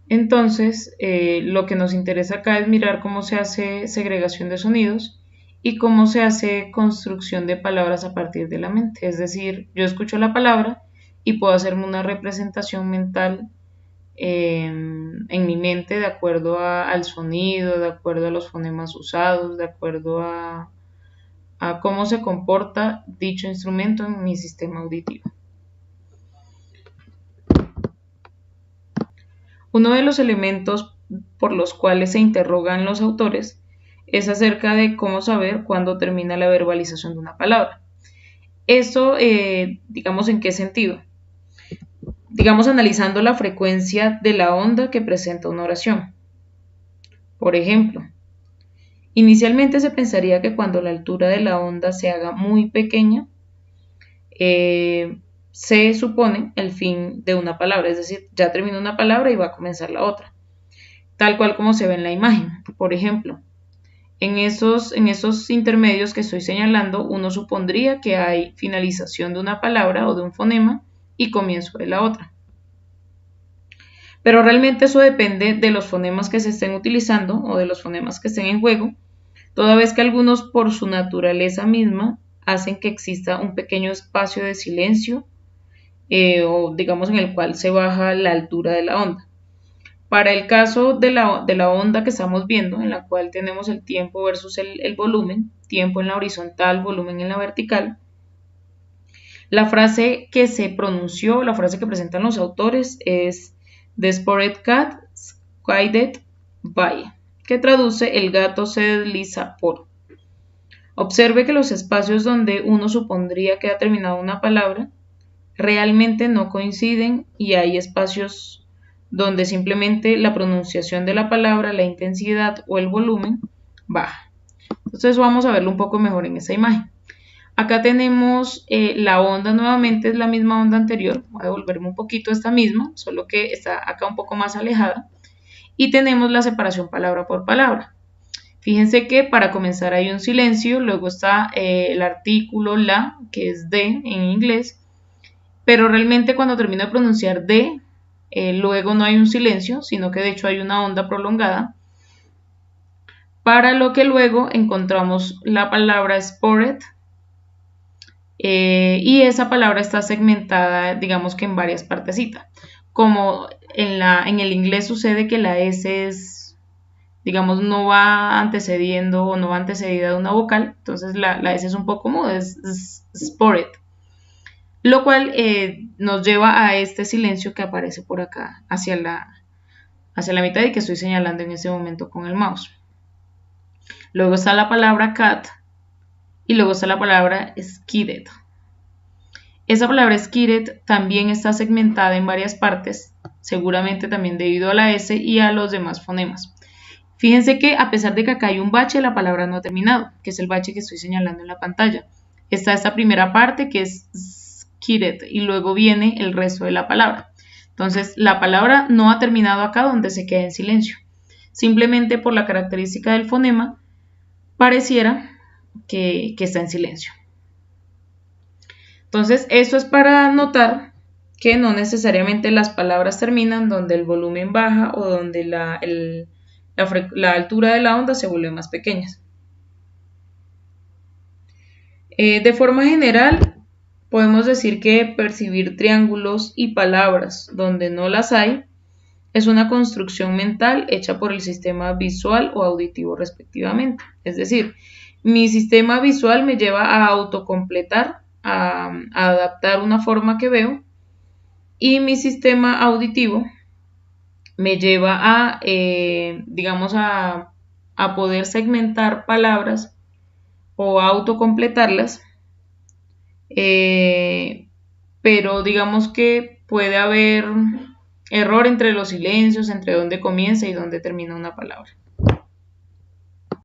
Entonces, lo que nos interesa acá es mirar cómo se hace segregación de sonidos y cómo se hace construcción de palabras a partir de la mente. Es decir, yo escucho la palabra y puedo hacerme una representación mental en mi mente de acuerdo al sonido, de acuerdo a los fonemas usados, de acuerdo a cómo se comporta dicho instrumento en mi sistema auditivo. Uno de los elementos por los cuales se interrogan los autores es acerca de cómo saber cuándo termina la verbalización de una palabra. Esto, digamos, ¿en qué sentido? Digamos, analizando la frecuencia de la onda que presenta una oración. Por ejemplo, inicialmente se pensaría que cuando la altura de la onda se haga muy pequeña, se supone el fin de una palabra, es decir, ya terminó una palabra y va a comenzar la otra, tal cual como se ve en la imagen. Por ejemplo, en esos intermedios que estoy señalando, uno supondría que hay finalización de una palabra o de un fonema y comienzo de la otra. Pero realmente eso depende de los fonemas que se estén utilizando o de los fonemas que estén en juego, toda vez que algunos por su naturaleza misma hacen que exista un pequeño espacio de silencio o digamos en el cual se baja la altura de la onda. Para el caso de la onda que estamos viendo, en la cual tenemos el tiempo versus el volumen, tiempo en la horizontal, volumen en la vertical, la frase que se pronunció, la frase que presentan los autores es The Spotted Cat Guided by, que traduce el gato se desliza por. Observe que los espacios donde uno supondría que ha terminado una palabra realmente no coinciden y hay espacios donde simplemente la pronunciación de la palabra, la intensidad o el volumen baja. Entonces vamos a verlo un poco mejor en esa imagen. Acá tenemos la onda nuevamente, es la misma onda anterior. Voy a devolverme un poquito esta misma, solo que está acá un poco más alejada. Y tenemos la separación palabra por palabra. Fíjense que para comenzar hay un silencio, luego está el artículo la, que es de en inglés, pero realmente cuando termino de pronunciar de, luego no hay un silencio, sino que de hecho hay una onda prolongada, para lo que luego encontramos la palabra spotted, y esa palabra está segmentada, digamos que en varias partecitas. Como en el inglés sucede que la S es, digamos, no va antecediendo o no va antecedida de una vocal, entonces la S es un poco muda, es spotted. Lo cual nos lleva a este silencio que aparece por acá hacia la mitad y que estoy señalando en este momento con el mouse. Luego está la palabra cat y luego está la palabra skidded. Esa palabra skidded también está segmentada en varias partes, seguramente también debido a la S y a los demás fonemas. Fíjense que a pesar de que acá hay un bache, la palabra no ha terminado, que es el bache que estoy señalando en la pantalla. Está esta primera parte que es skidded y luego viene el resto de la palabra. Entonces, la palabra no ha terminado acá donde se queda en silencio. Simplemente por la característica del fonema, pareciera que está en silencio. Entonces, esto es para notar que no necesariamente las palabras terminan donde el volumen baja o donde la altura de la onda se vuelve más pequeña. De forma general, podemos decir que percibir triángulos y palabras donde no las hay es una construcción mental hecha por el sistema visual o auditivo respectivamente. Es decir, mi sistema visual me lleva a autocompletar, a adaptar una forma que veo, y mi sistema auditivo me lleva a, digamos, a poder segmentar palabras o autocompletarlas, pero digamos que puede haber error entre los silencios, entre dónde comienza y dónde termina una palabra.